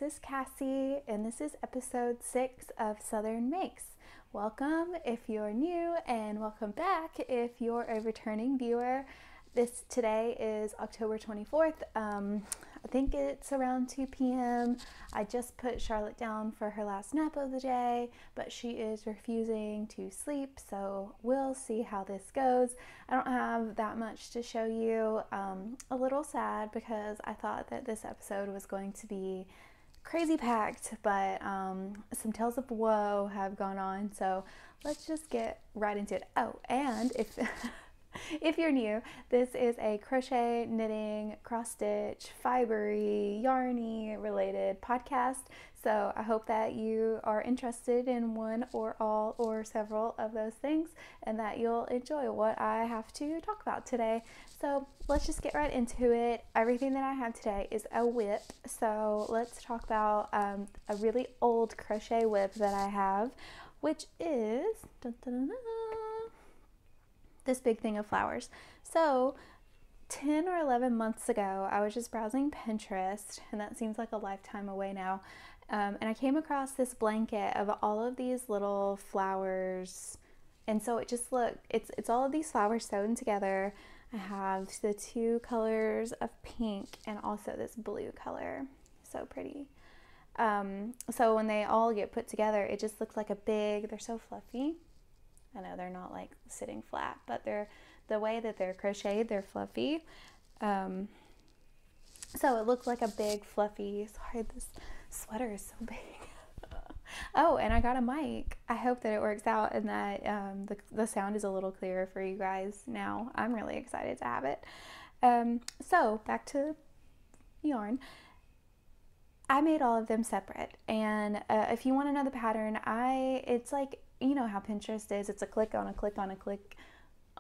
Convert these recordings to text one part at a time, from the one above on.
this is Cassie, and this is episode 6 of Southern Makes. Welcome if you're new, and welcome back if you're a returning viewer. Today is October 24th. I think it's around 2 p.m. I just put Charlotte down for her last nap of the day, but she is refusing to sleep, so we'll see how this goes. I don't have that much to show you. A little sad because I thought that this episode was going to be crazy packed, but some tales of woe have gone on, so let's just get right into it. Oh, and if you're new, this is a crochet, knitting, cross-stitch, fibery, yarny related podcast. So I hope that you are interested in one or all or several of those things and that you'll enjoy what I have to talk about today. So let's just get right into it. Everything that I have today is a whip. So let's talk about a really old crochet whip that I have, which is this big thing of flowers. So 10 or 11 months ago, I was just browsing Pinterest, and that seems like a lifetime away now, and I came across this blanket of all of these little flowers, and so it just it's all of these flowers sewn together. I have the two colors of pink and also this blue color. So pretty. So when they all get put together, it just looks like they're so fluffy. I know they're not like sitting flat, but the way that they're crocheted, they're fluffy. So it looks like a big fluffy, sorry, this sweater is so big. Oh, and I got a mic. I hope that it works out and that the sound is a little clearer for you guys now. I'm really excited to have it. So back to yarn. I made all of them separate, and if you want to know the pattern, it's like, you know how Pinterest is. It's a click on a click on a click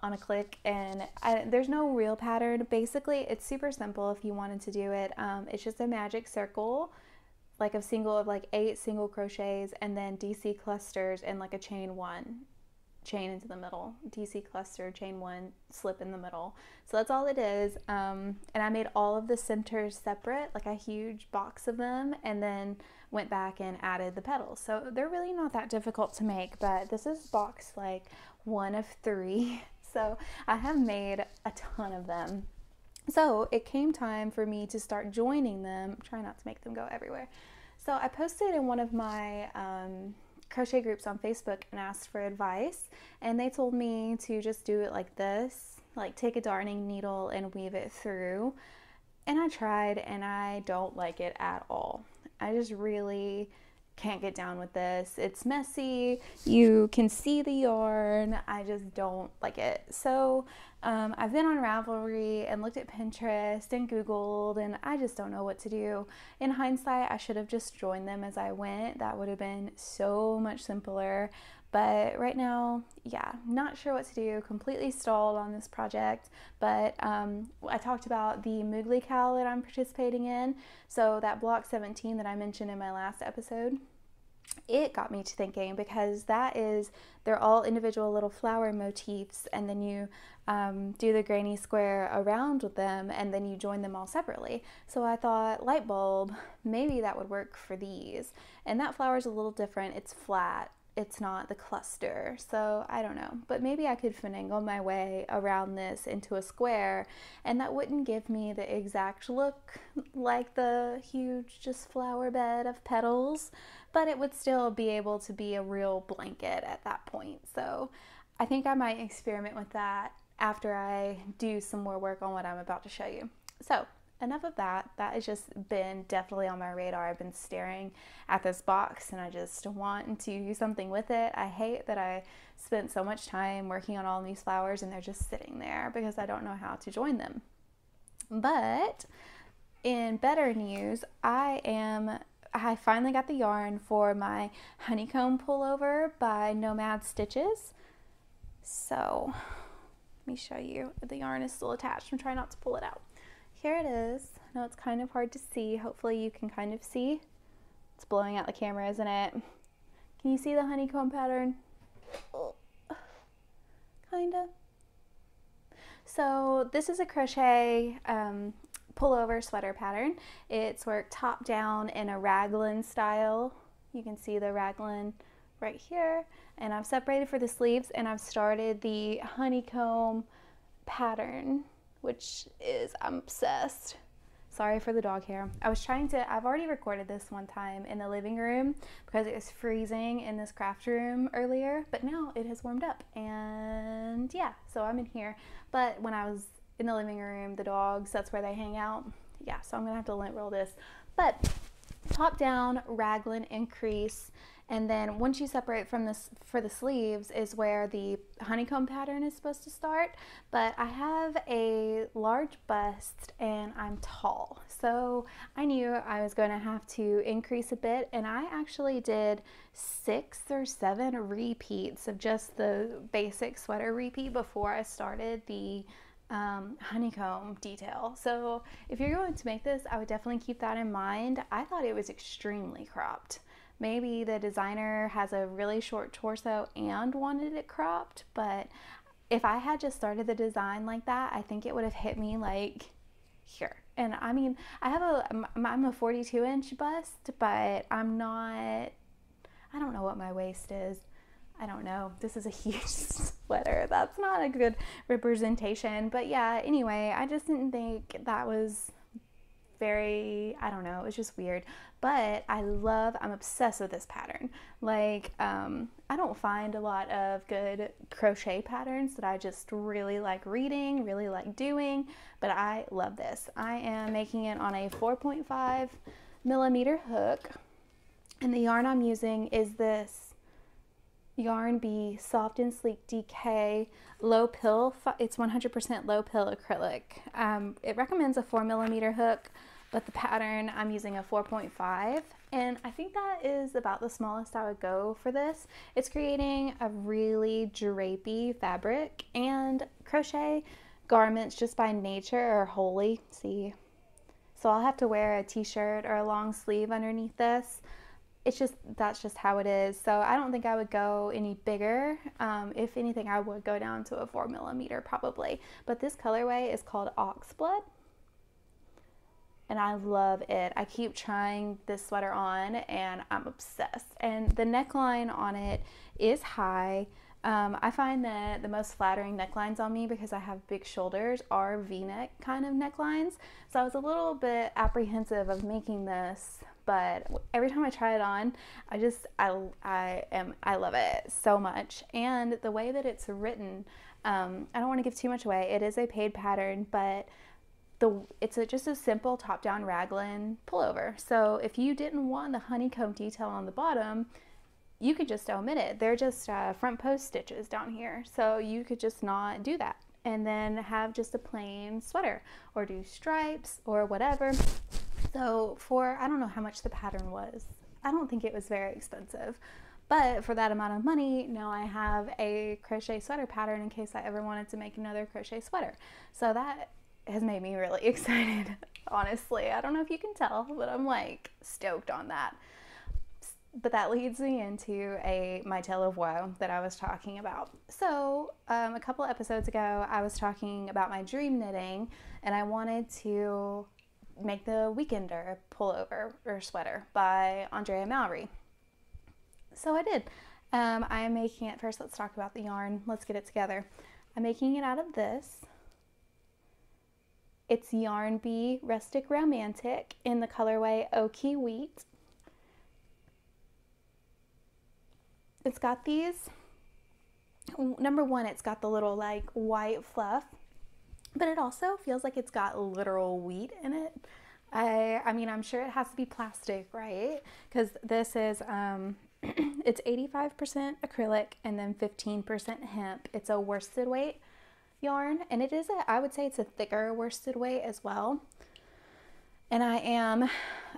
on a click, and there's no real pattern. Basically, it's super simple if you wanted to do it. It's just a magic circle, like of like 8 single crochets, and then DC clusters and like a chain into the middle, DC cluster, chain 1, slip in the middle. So that's all it is. And I made all of the centers separate, like a huge box of them, and then went back and added the petals. So they're really not that difficult to make, but this is box like 1 of 3. So I have made a ton of them. So it came time for me to start joining them. Try not to make them go everywhere. So I posted in one of my crochet groups on Facebook and asked for advice, and they told me to just do it like this, like take a darning needle and weave it through. And I tried, and I don't like it at all. I just really can't get down with this. It's messy. You can see the yarn. I just don't like it. So I've been on Ravelry and looked at Pinterest and Googled, and I just don't know what to do. In hindsight, I should have just joined them as I went. That would have been so much simpler. But right now, yeah, not sure what to do. Completely stalled on this project. But I talked about the Moogly Cow that I'm participating in. So that block 17 that I mentioned in my last episode, it got me to thinking, because they're all individual little flower motifs, and then you do the granny square around with them, and then you join them all separately. So I thought, light bulb, maybe that would work for these. And that flower is a little different. It's flat. It's not the cluster, so I don't know, but maybe I could finagle my way around this into a square, and that wouldn't give me the exact look like the huge just flower bed of petals, but it would still be able to be a real blanket at that point. So I think I might experiment with that after I do some more work on what I'm about to show you. So enough of that. That has just been definitely on my radar. I've been staring at this box, and I just want to do something with it. I hate that I spent so much time working on all these flowers and they're just sitting there because I don't know how to join them. But in better news, I finally got the yarn for my honeycomb pullover by Nomad Stitches. So let me show you. The yarn is still attached. I'm trying not to pull it out. Here it is. I know it's kind of hard to see. Hopefully you can kind of see. It's blowing out the camera, isn't it? Can you see the honeycomb pattern? Kinda. So this is a crochet pullover sweater pattern. It's worked top down in a raglan style. You can see the raglan right here, and I've separated for the sleeves, and I've started the honeycomb pattern, which is, I'm obsessed. Sorry for the dog hair. I've already recorded this one time in the living room because it was freezing in this craft room earlier, but now it has warmed up, and yeah, so I'm in here. But when I was in the living room, the dogs, that's where they hang out. Yeah, so I'm gonna have to lint roll this. But top down raglan increase, and then once you separate from this for the sleeves is where the honeycomb pattern is supposed to start. But I have a large bust and I'm tall, so I knew I was going to have to increase a bit, and I actually did 6 or 7 repeats of just the basic sweater repeat before I started the honeycomb detail. So if you're going to make this, I would definitely keep that in mind. I thought it was extremely cropped. Maybe the designer has a really short torso and wanted it cropped, but if I had just started the design like that, I think it would have hit me like here. And I mean, I'm a 42-inch bust, but I don't know what my waist is. I don't know. This is a huge sweater. That's not a good representation. But yeah, anyway, I just didn't think that was very, I don't know, it was just weird. But I'm obsessed with this pattern. Like, I don't find a lot of good crochet patterns that I just really like reading, really like doing, but I love this. I am making it on a 4.5 millimeter hook, and the yarn I'm using is this Yarn Bee Soft and Sleek DK low pill. It's 100% low pill acrylic. It recommends a 4 millimeter hook, but the pattern I'm using a 4.5, and I think that is about the smallest I would go for this. It's creating a really drapey fabric, and crochet garments just by nature are holy. See, so I'll have to wear a t-shirt or a long sleeve underneath this. That's just how it is. So I don't think I would go any bigger. If anything, I would go down to a 4 millimeter probably. But this colorway is called Oxblood, and I love it. I keep trying this sweater on and I'm obsessed. And the neckline on it is high. I find that the most flattering necklines on me, because I have big shoulders, are V-neck kind of necklines. So I was a little bit apprehensive of making this, but every time I try it on, I love it so much. And the way that it's written, I don't want to give too much away. It is a paid pattern, but it's just a simple top-down raglan pullover. So if you didn't want the honeycomb detail on the bottom, you could just omit it. They're just front post stitches down here, so you could just not do that and then have just a plain sweater or do stripes or whatever. So I don't know how much the pattern was. I don't think it was very expensive, but for that amount of money, now I have a crochet sweater pattern in case I ever wanted to make another crochet sweater. So that has made me really excited, honestly. I don't know if you can tell, but I'm like stoked on that. But that leads me into my tale of woe that I was talking about. So a couple episodes ago, I was talking about my dream knitting, and I wanted to make the Weekender pullover or sweater by Andrea Mowry. So I did. I am making it, first let's talk about the yarn. Let's get it together. I'm making it out of this. It's Yarn Bee Rustic Romantic in the colorway Oaky Wheat. It's got these, number one, it's got the little like white fluff, but it also feels like it's got literal wheat in it. I mean, I'm sure it has to be plastic, right? Because this is, it's 85% acrylic and then 15% hemp. It's a worsted weight yarn, and it is I would say it's a thicker worsted weight as well. And I am,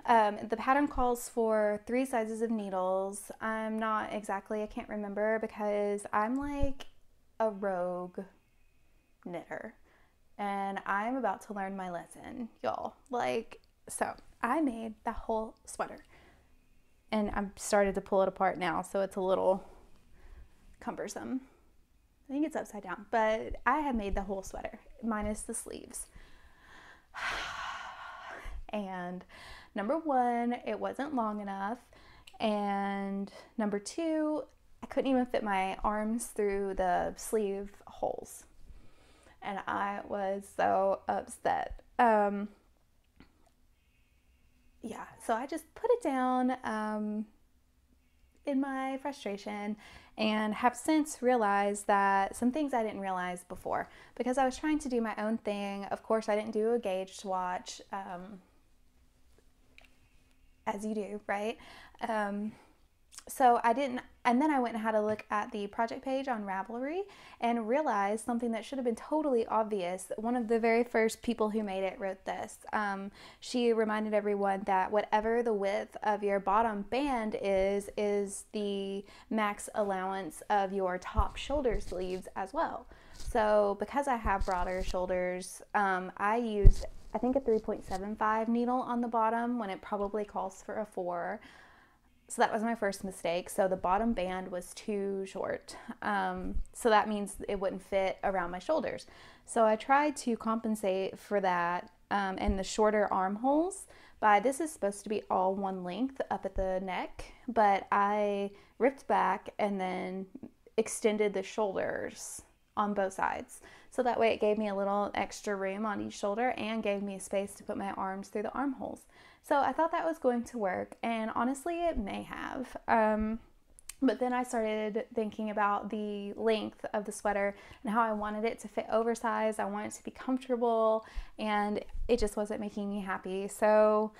the pattern calls for 3 sizes of needles. I can't remember, because I'm like a rogue knitter and I'm about to learn my lesson, y'all. Like, so I made the whole sweater and I've started to pull it apart now, so it's a little cumbersome. I think it's upside down, but I have made the whole sweater minus the sleeves. and number one, it wasn't long enough, and number two, I couldn't even fit my arms through the sleeve holes, and I was so upset. Yeah, so I just put it down in my frustration, and have since realized that some things I didn't realize before, because I was trying to do my own thing. Of course, I didn't do a gauge swatch, as you do, right? So I didn't, and then I went and had a look at the project page on Ravelry and realized something that should have been totally obvious. One of the very first people who made it wrote this. She reminded everyone that whatever the width of your bottom band is the max allowance of your top shoulder sleeves as well. So because I have broader shoulders, I used, I think, a 3.75 needle on the bottom when it probably calls for a 4. So that was my first mistake. So the bottom band was too short. So that means it wouldn't fit around my shoulders. So I tried to compensate for that and the shorter armholes by, this is supposed to be all one length up at the neck, but I ripped back and then extended the shoulders on both sides. So that way it gave me a little extra room on each shoulder and gave me space to put my arms through the armholes. So I thought that was going to work, and honestly it may have. But then I started thinking about the length of the sweater and how I wanted it to fit oversized. I wanted it to be comfortable, and it just wasn't making me happy. So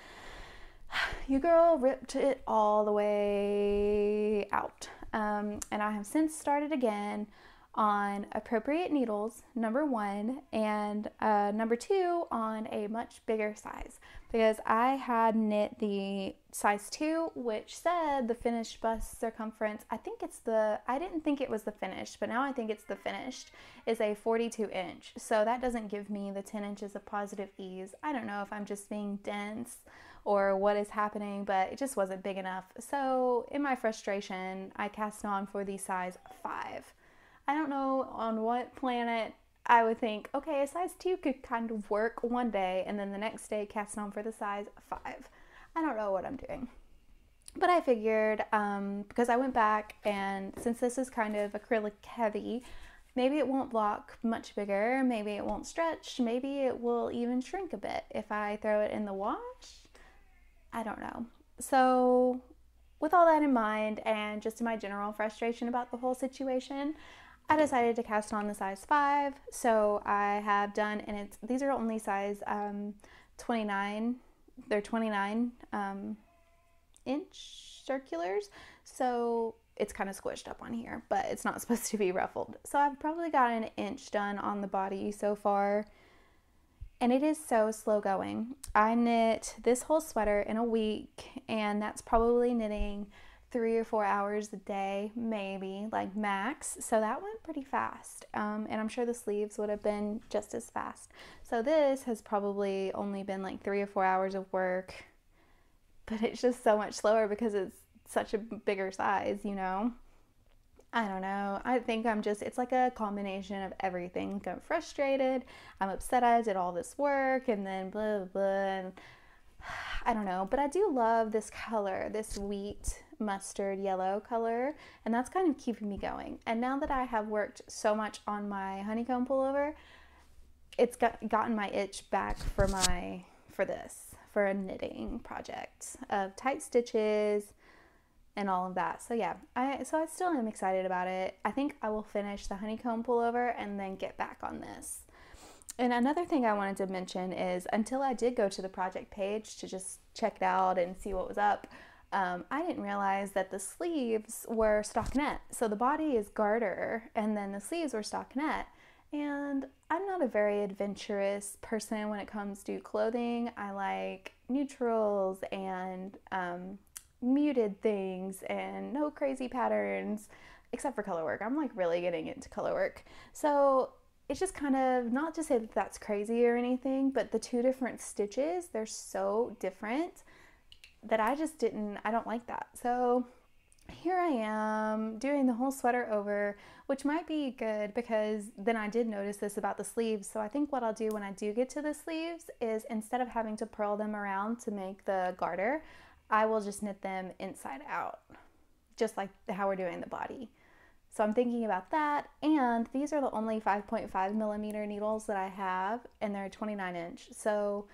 your girl ripped it all the way out. And I have since started again on appropriate needles, number one, and number two on a much bigger size, because I had knit the size 2, which said the finished bust circumference, I didn't think it was the finished, but now I think it's the finished, is a 42 inch. So that doesn't give me the 10 inches of positive ease. I don't know if I'm just being dense or what is happening, but it just wasn't big enough. So in my frustration, I cast on for the size 5. I don't know on what planet I would think, okay, a size 2 could kind of work one day, and then the next day cast on for the size 5. I don't know what I'm doing. But I figured, because I went back, and since this is kind of acrylic heavy, maybe it won't block much bigger, maybe it won't stretch, maybe it will even shrink a bit if I throw it in the wash. I don't know. So with all that in mind, and just my general frustration about the whole situation, I decided to cast on the size 5. So I have done, and these are only size 29. They're 29 inch circulars. So it's kind of squished up on here, but it's not supposed to be ruffled. So I've probably got an inch done on the body so far. And it is so slow going. I knit this whole sweater in a week, and that's probably knitting 3 or 4 hours a day, maybe, like max. So that went pretty fast. And I'm sure the sleeves would have been just as fast. So this has probably only been like 3 or 4 hours of work, but it's just so much slower because it's such a bigger size, you know? I don't know. I think it's like a combination of everything. Like, I'm frustrated, I'm upset I did all this work, and then blah, blah, blah. And I don't know, but I do love this color, this wheat mustard yellow color, and that's kind of keeping me going. And now that I have worked so much on my honeycomb pullover, it's gotten my itch back for a knitting project of tight stitches and all of that. So yeah, I still am excited about it. I think I will finish the honeycomb pullover and then get back on this. And another thing I wanted to mention is, until I did go to the project page to just check it out and see what was up, I didn't realize that the sleeves were stockinette. So the body is garter, and then the sleeves were stockinette. And I'm not a very adventurous person when it comes to clothing. I like neutrals and muted things and no crazy patterns, except for color work. I'm like really getting into color work. So it's just kind of, not to say that that's crazy or anything, but the two different stitches, they're so different that I don't like that. So here I am doing the whole sweater over, which might be good because then I did notice this about the sleeves. So I think what I'll do when I do get to the sleeves is instead of having to purl them around to make the garter, I will just knit them inside out, just like how we're doing the body. So I'm thinking about that, and these are the only 5.5 millimeter needles that I have, and they're 29-inch. So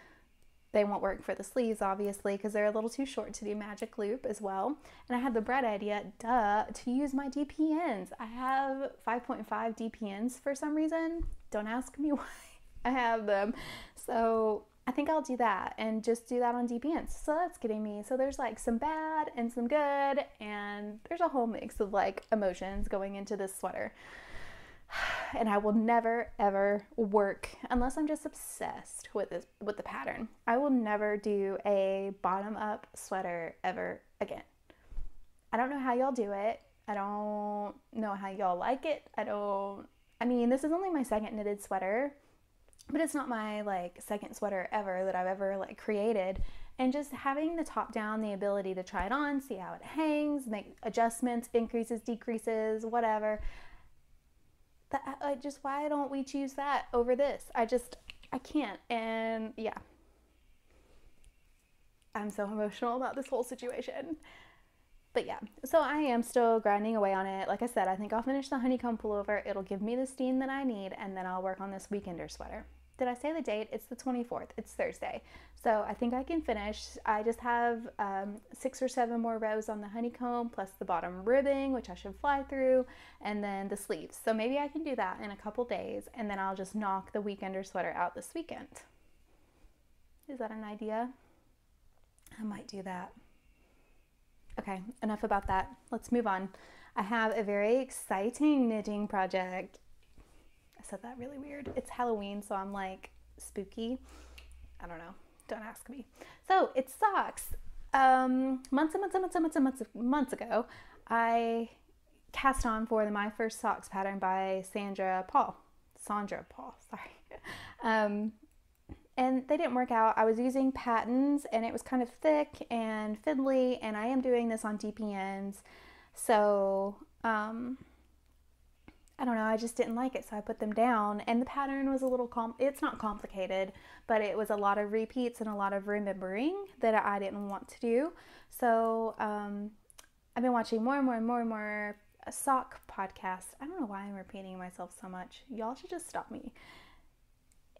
they won't work for the sleeves, obviously, because they're a little too short to do magic loop as well. And I had the bright idea, duh, to use my DPNs. I have 5.5 DPNs for some reason. Don't ask me why I have them. So I think I'll do that and just do that on DPNs. So that's getting me. So there's like some bad and some good, and there's a whole mix of like emotions going into this sweater. And I will never ever work unless I'm just obsessed with the pattern. I will never do a bottom up sweater ever again. I don't know how y'all do it. I don't know how y'all like it. I mean, this is only my second knitted sweater, but it's not my like second sweater ever that I've ever like created. And just having the top down, the ability to try it on, see how it hangs, make adjustments, increases, decreases, whatever. Why don't we choose that over this? I can't. And yeah, I'm so emotional about this whole situation. But yeah, so I am still grinding away on it. Like I said, I think I'll finish the honeycomb pullover. It'll give me the steam that I need, and then I'll work on this weekender sweater. Did I say the date? It's the 24th. It's Thursday. So I think I can finish. I just have 6 or 7 more rows on the honeycomb, plus the bottom ribbing, which I should fly through, and then the sleeves. So maybe I can do that in a couple days, and then I'll just knock the weekender sweater out this weekend. Is that an idea? I might do that. Okay, enough about that. Let's move on. I have a very exciting knitting project. I said that really weird. It's Halloween, so I'm like spooky. I don't know. Don't ask me. So it's socks. Months ago, I cast on for the My First Socks pattern by Sandra Paul. Sorry. And they didn't work out. I was using patterns and it was kind of thick and fiddly, and I am doing this on DPNs. So, I don't know, I just didn't like it, so I put them down. And the pattern was a little it's not complicated, but it was a lot of repeats and a lot of remembering that I didn't want to do. So I've been watching more and more sock podcasts. I don't know why I'm repeating myself so much. Y'all should just stop me.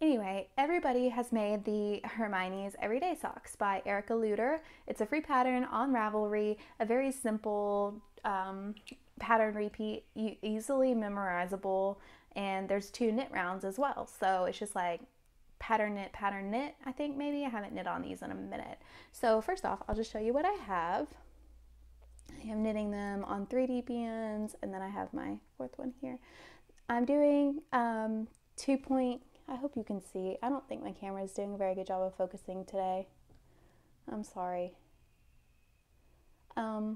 Anyway, everybody has made the Hermione's Everyday Socks by Erica Lueder. It's a free pattern on Ravelry, a very simple pattern repeat, easily memorizable, and there's 2 knit rounds as well. So it's just like pattern knit, I think maybe. I haven't knit on these in a minute. So first off, I'll just show you what I have. I am knitting them on 3 DPNs, and then I have my 4th one here. I'm doing 2 I hope you can see. I don't think my camera is doing a very good job of focusing today. I'm sorry. Oh.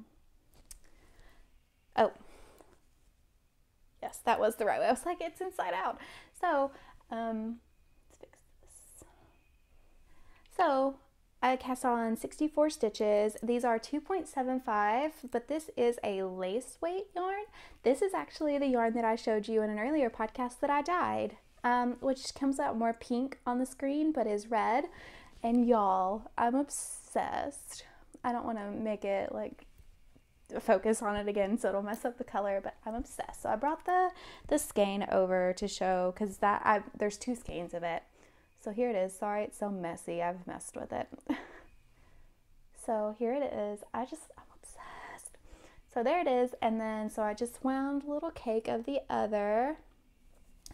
Yes, that was the right way. I was like, it's inside out. So, let's fix this. So, I cast on 64 stitches. These are 2.75, but this is a lace weight yarn. This is actually the yarn that I showed you in an earlier podcast that I dyed. Which comes out more pink on the screen, but is red. And y'all, I'm obsessed. I don't want to make it like focus on it again so it'll mess up the color, but I'm obsessed. So I brought the skein over to show, because there's 2 skeins of it. So here it is. Sorry it's so messy. I've messed with it. So here it is. I'm obsessed. So there it is. And then so I just wound a little cake of the other.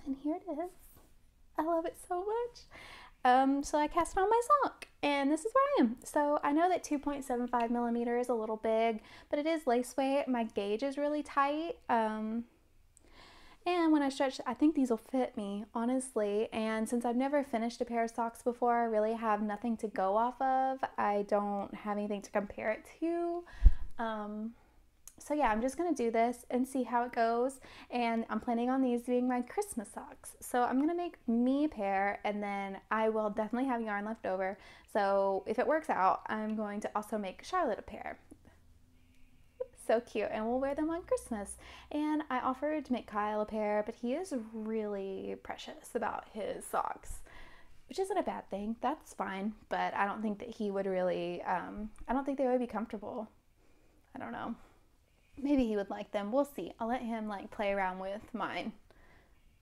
And here it is. I love it so much. So I cast on my sock, and this is where I am. So I know that 2.75 millimeter is a little big, but it is lace weight. My gauge is really tight. And when I stretch, I think these will fit me, honestly. And since I've never finished a pair of socks before, I really have nothing to go off of. I don't have anything to compare it to. So yeah, I'm just going to do this and see how it goes, and I'm planning on these being my Christmas socks. So I'm going to make me a pair, and then I will definitely have yarn left over. So if it works out, I'm going to also make Charlotte a pair. So cute, and we'll wear them on Christmas. And I offered to make Kyle a pair, but he is really precious about his socks, which isn't a bad thing. That's fine, but I don't think that he would really, I don't think they would be comfortable. I don't know. Maybe he would like them. We'll see. I'll let him like play around with mine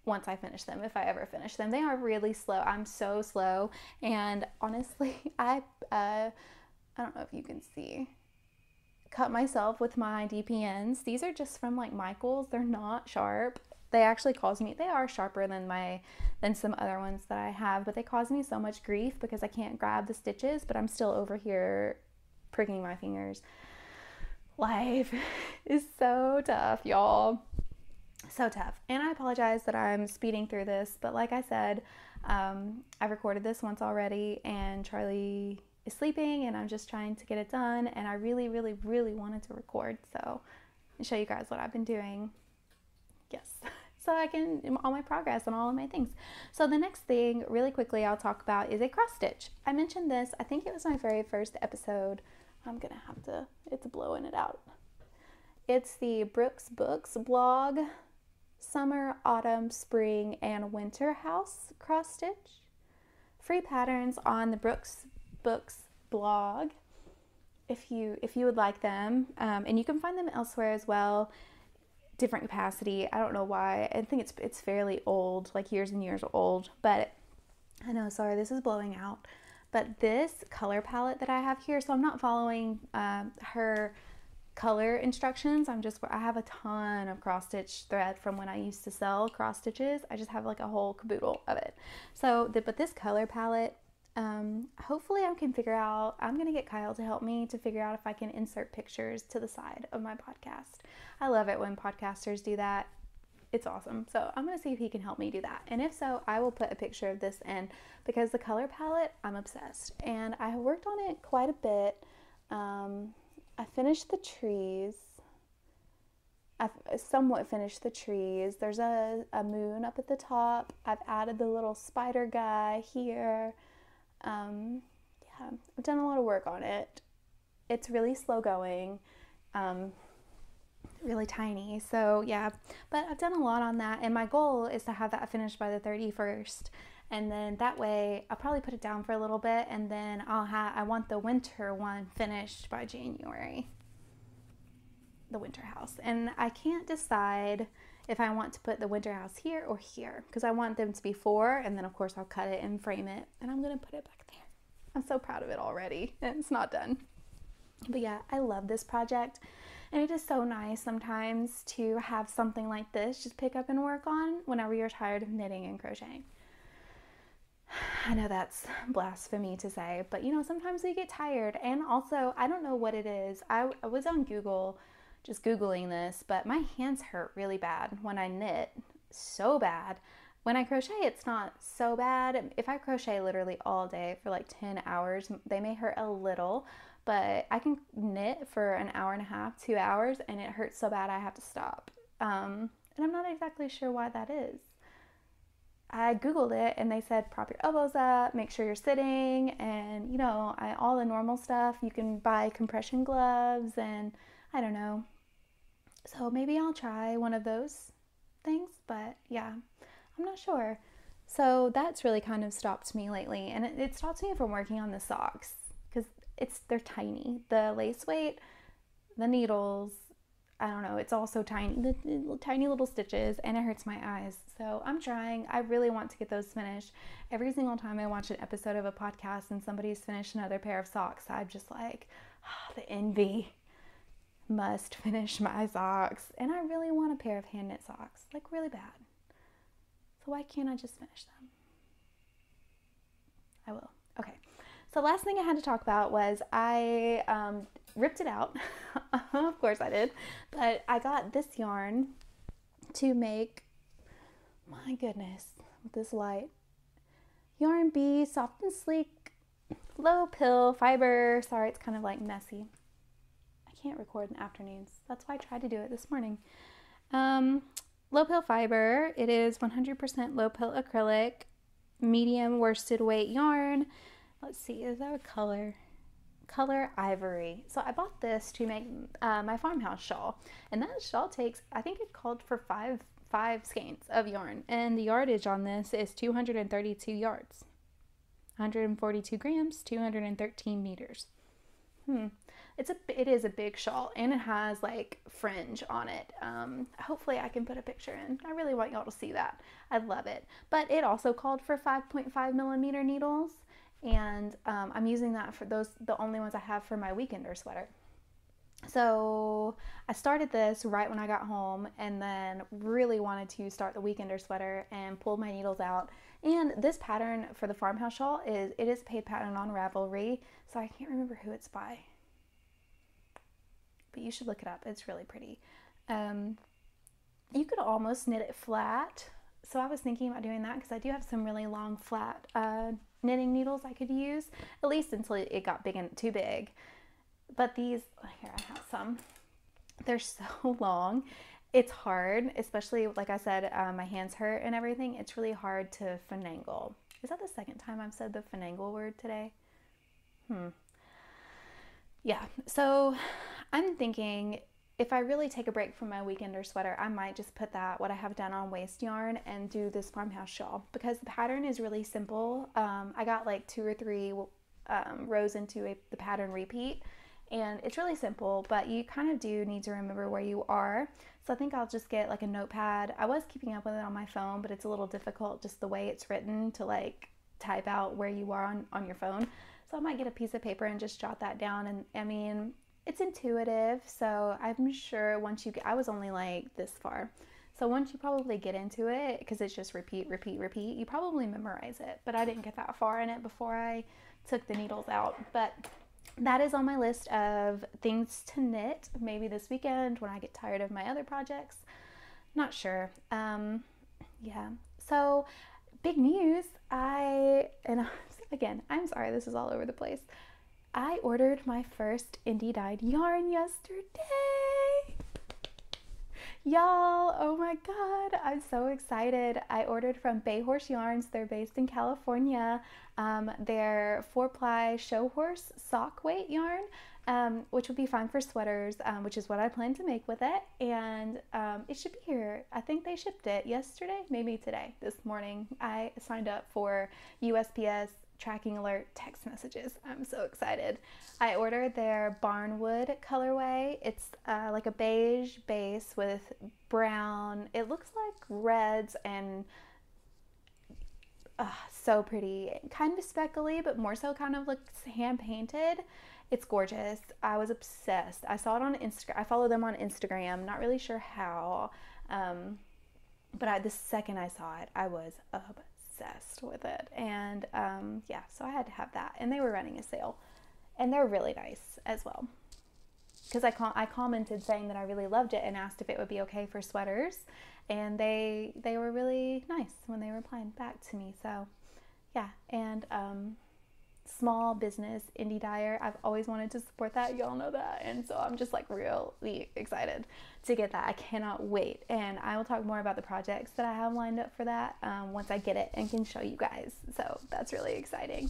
once I finish them, if I ever finish them. They are really slow. I'm so slow. And honestly, I don't know if you can see, cut myself with my DPNs. These are just from like Michael's. They're not sharp. They actually cause me, they are sharper than some other ones that I have, but they cause me so much grief because I can't grab the stitches, but I'm still over here pricking my fingers. Life is so tough, y'all. So tough. And I apologize that I'm speeding through this, but like I said, I recorded this once already and Charlie is sleeping and I'm just trying to get it done, and I really, really, really wanted to record, so and show you guys what I've been doing. Yes. So I can, all my progress and all of my things. So the next thing really quickly I'll talk about is a cross stitch. I mentioned this, I think it was my very first episode. I'm gonna have to, it's blowing it out. It's the Brooks Books blog, Summer, Autumn, Spring, and Winter House cross stitch. Free patterns on the Brooks Books blog if you would like them, and you can find them elsewhere as well. Different capacity. I don't know why. I think it's fairly old, like years and years old, but I know, sorry, this is blowing out. But this color palette that I have here, so I'm not following her color instructions. I have a ton of cross stitch thread from when I used to sell cross stitches. I just have like a whole caboodle of it. So, but this color palette, hopefully I can figure out, I'm going to get Kyle to help me to figure out if I can insert pictures to the side of my podcast. I love it when podcasters do that. It's awesome. So I'm going to see if he can help me do that. And if so, I will put a picture of this in, because the color palette, I'm obsessed. And I have worked on it quite a bit. I finished the trees. I've somewhat finished the trees. There's a moon up at the top. I've added the little spider guy here. Yeah, I've done a lot of work on it. It's really slow going. Really tiny, so yeah, but I've done a lot on that, and my goal is to have that finished by the 31st, and then that way I'll probably put it down for a little bit, and then I want the winter one finished by January, the winter house. And I can't decide if I want to put the winter house here or here, because I want them to be 4, and then of course I'll cut it and frame it, and I'm gonna put it back there. I'm so proud of it already, and it's not done. But yeah, I love this project. And it is so nice sometimes to have something like this just pick up and work on whenever you're tired of knitting and crocheting. I know that's blasphemy to say, but you know, sometimes we get tired. And also, I don't know what it is. I was on Google, just Googling this, but my hands hurt really bad when I knit. So bad. When I crochet, it's not so bad. If I crochet literally all day for like 10 hours, they may hurt a little, but I can knit for an hour and a half, 2 hours, and it hurts so bad I have to stop. And I'm not exactly sure why that is. I Googled it and they said prop your elbows up, make sure you're sitting, and you know, all the normal stuff. You can buy compression gloves, and I don't know. So maybe I'll try one of those things, but yeah, I'm not sure. So that's really kind of stopped me lately, and it stops me from working on the socks because they're tiny. The lace weight, the needles, I don't know, it's all so tiny, the tiny little stitches, and it hurts my eyes. So I'm trying. I really want to get those finished. Every single time I watch an episode of a podcast and somebody's finished another pair of socks, I'm just like, the envy. Must finish my socks. And I really want a pair of hand knit socks, like really bad. So why can't I just finish them? I will. Okay. So last thing I had to talk about was I ripped it out. Of course I did. But I got this yarn to make, my goodness, with this light. Yarn B, soft and sleek, low pill fiber. Sorry, it's kind of like messy. I can't record in afternoons. That's why I tried to do it this morning. Low pill fiber. It is 100% low pill acrylic, medium worsted weight yarn. Let's see, is that a color? color Ivory. So I bought this to make my farmhouse shawl, and that shawl takes, I think it called for five skeins of yarn, and the yardage on this is 232 yards, 142 grams, 213 meters. It is a big shawl, and it has like fringe on it. Hopefully I can put a picture in. I really want y'all to see that. I love it. But it also called for 5.5 millimeter needles, and I'm using that for those, the only ones I have for my weekender sweater. So I started this right when I got home, and then really wanted to start the weekender sweater and pulled my needles out. And this pattern for the farmhouse shawl is a paid pattern on Ravelry, so I can't remember who it's by, but you should look it up. It's really pretty. You could almost knit it flat, so I was thinking about doing that because I do have some really long flat knitting needles I could use, at least until it got big and too big. But these, here I have some, they're so long. It's hard, especially like I said, my hands hurt and everything. It's really hard to finagle. Is that the second time I've said the finagle word today? Yeah, so I'm thinking if I really take a break from my weekender sweater, I might just put what I have done on waste yarn and do this farmhouse shawl, because the pattern is really simple. I got like 2 or 3 rows into the pattern repeat, and it's really simple, but you kind of do need to remember where you are. So I think I'll just get like a notepad. I was keeping up with it on my phone, but it's a little difficult just the way it's written to like type out where you are on your phone. So I might get a piece of paper and just jot that down. And I mean, it's intuitive, so I'm sure once you get, I was only like this far. So once you probably get into it, because it's just repeat, repeat, repeat, you probably memorize it. But I didn't get that far in it before I took the needles out. But that is on my list of things to knit maybe this weekend when I get tired of my other projects. Not sure. Yeah. So big news. Again, I'm sorry, this is all over the place. I ordered my first indie dyed yarn yesterday. Y'all, oh my god, I'm so excited. I ordered from Bay Horse Yarns. They're based in California. They're 4-ply show horse sock weight yarn, which would be fine for sweaters, which is what I plan to make with it. And it should be here. I think they shipped it yesterday, maybe today, this morning. I signed up for USPS tracking alert text messages. I'm so excited. I ordered their Barnwood colorway. It's like a beige base with brown, it looks like reds, and so pretty. Kind of speckly, but more so kind of looks hand painted. It's gorgeous. I was obsessed. I saw it on Instagram. I follow them on Instagram. Not really sure how, but the second I saw it, I was obsessed with it. And yeah, so I had to have that, and they were running a sale, and they're really nice as well, because I commented saying that I really loved it and asked if it would be okay for sweaters, and they were really nice when they replied back to me. So yeah. And small business indie dyer, I've always wanted to support that, y'all know that, and so I'm just like really excited to get that. I cannot wait, and I will talk more about the projects that I have lined up for that once I get it and can show you guys. So that's really exciting.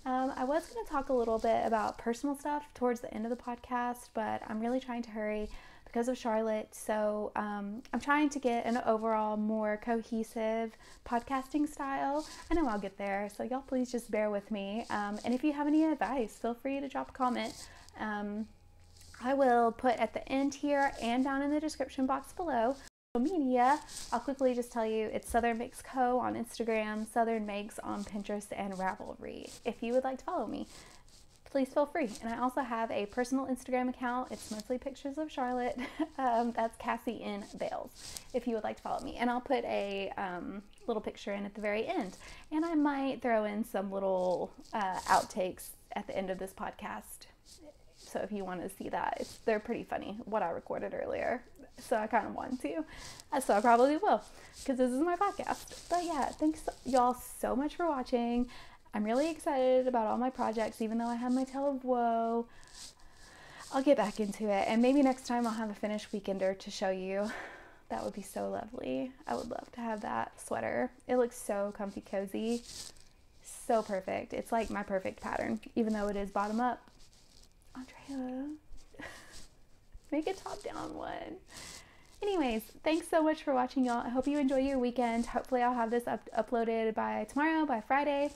I was going to talk a little bit about personal stuff towards the end of the podcast, but I'm really trying to hurry because of Charlotte. So I'm trying to get an overall more cohesive podcasting style. I know I'll get there, so y'all please just bear with me. And if you have any advice, feel free to drop a comment. I will put at the end here and down in the description box below. Media, I'll quickly just tell you, it's Southern Makes Co. on Instagram, Southern Makes on Pinterest, and Ravelry. If you would like to follow me, please feel free. And I also have a personal Instagram account. It's mostly pictures of Charlotte. That's Cassie in Bales, if you would like to follow me. And I'll put a little picture in at the very end. And I might throw in some little outtakes at the end of this podcast. So if you want to see that, they're pretty funny, what I recorded earlier. So I kind of want to. So I probably will, because this is my podcast. But yeah, thanks y'all so much for watching. I'm really excited about all my projects, even though I had my tale of woe. I'll get back into it, and maybe next time I'll have a finished weekender to show you. That would be so lovely. I would love to have that sweater. It looks so comfy cozy, so perfect. It's like my perfect pattern, even though it is bottom up. Andrea, make a top-down one. Anyways, thanks so much for watching, y'all. I hope you enjoy your weekend. Hopefully I'll have this uploaded by tomorrow, by Friday.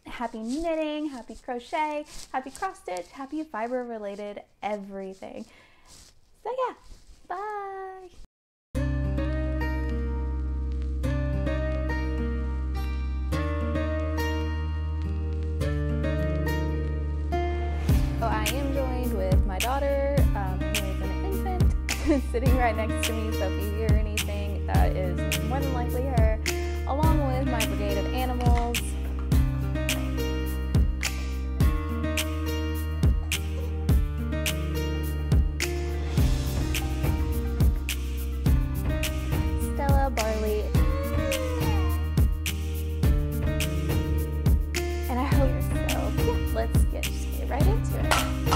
Happy knitting, happy crochet, happy cross stitch, happy fiber related everything. So yeah, bye. So I am joined with my daughter, who is an infant, sitting right next to me. So if you hear anything, that is more than likely her, along with my brigade of animals. Barley, and I hope so. Yeah, let's just get right into it.